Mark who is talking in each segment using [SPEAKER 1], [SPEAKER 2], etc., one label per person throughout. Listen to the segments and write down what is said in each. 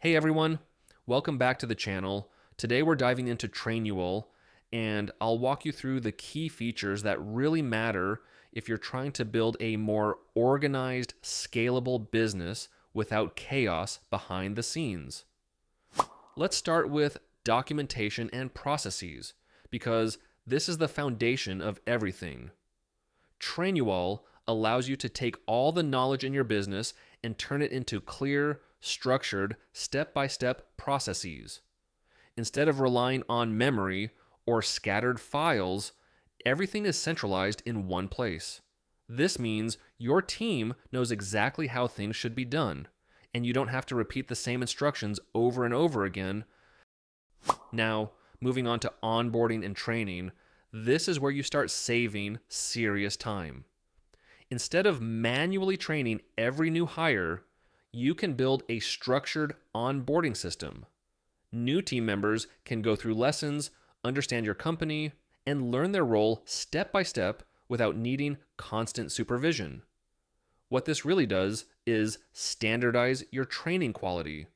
[SPEAKER 1] Hey everyone, welcome back to the channel. Today we're diving into Trainual, and I'll walk you through the key features that really matter if you're trying to build a more organized, scalable business without chaos behind the scenes. Let's start with documentation and processes, because this is the foundation of everything. Trainual allows you to take all the knowledge in your business and turn it into clear, structured, step-by-step processes. Instead of relying on memory or scattered files, everything is centralized in one place. This means your team knows exactly how things should be done, and you don't have to repeat the same instructions over and over again. Now, moving on to onboarding and training, this is where you start saving serious time. Instead of manually training every new hire, you can build a structured onboarding system. New team members can go through lessons, understand your company, and learn their role step by step without needing constant supervision. What this really does is standardize your training quality.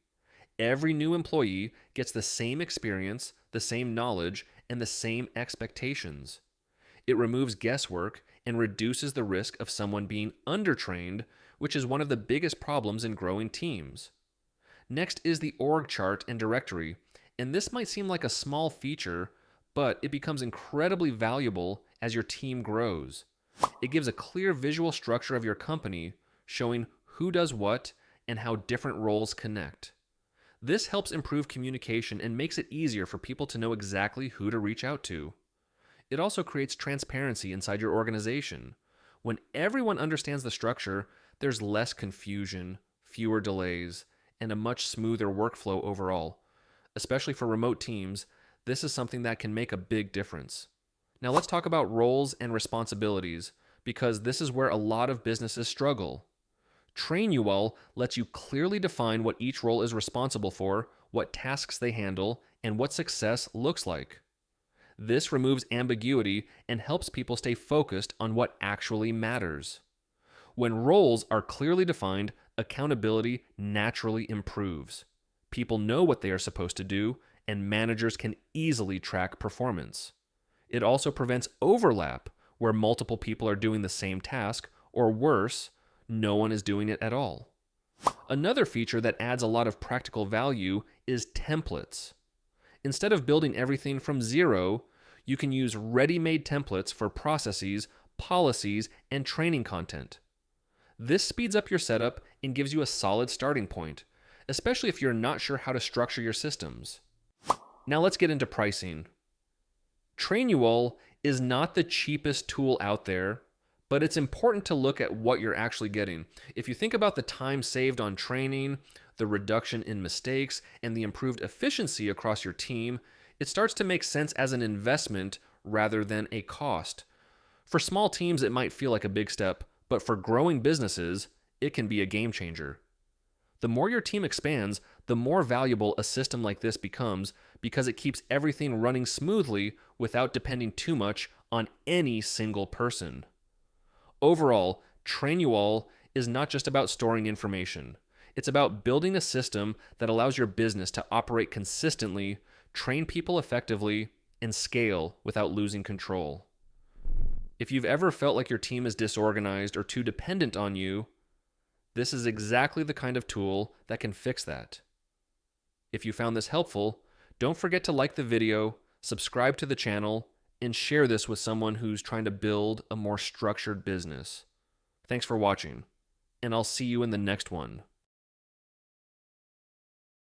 [SPEAKER 1] Every new employee gets the same experience, the same knowledge, and the same expectations. It removes guesswork and reduces the risk of someone being undertrained, which is one of the biggest problems in growing teams. Next is the org chart and directory, and this might seem like a small feature, but it becomes incredibly valuable as your team grows. It gives a clear visual structure of your company, showing who does what and how different roles connect. This helps improve communication and makes it easier for people to know exactly who to reach out to. It also creates transparency inside your organization. When everyone understands the structure, there's less confusion, fewer delays, and a much smoother workflow overall. Especially for remote teams, this is something that can make a big difference. Now let's talk about roles and responsibilities, because this is where a lot of businesses struggle. Trainual lets you clearly define what each role is responsible for, what tasks they handle, and what success looks like. This removes ambiguity and helps people stay focused on what actually matters. When roles are clearly defined, accountability naturally improves. People know what they are supposed to do, and managers can easily track performance. It also prevents overlap, where multiple people are doing the same task, or worse, no one is doing it at all. Another feature that adds a lot of practical value is templates. Instead of building everything from zero, you can use ready-made templates for processes, policies, and training content. This speeds up your setup and gives you a solid starting point, especially if you're not sure how to structure your systems. Now let's get into pricing. Trainual is not the cheapest tool out there, but it's important to look at what you're actually getting. If you think about the time saved on training, the reduction in mistakes, and the improved efficiency across your team, it starts to make sense as an investment rather than a cost. For small teams, it might feel like a big step, but for growing businesses, it can be a game changer. The more your team expands, the more valuable a system like this becomes because it keeps everything running smoothly without depending too much on any single person. Overall, Trainual is not just about storing information. It's about building a system that allows your business to operate consistently, train people effectively, and scale without losing control. If you've ever felt like your team is disorganized or too dependent on you, this is exactly the kind of tool that can fix that. If you found this helpful, don't forget to like the video, subscribe to the channel, and share this with someone who's trying to build a more structured business. Thanks for watching, and I'll see you in the next one.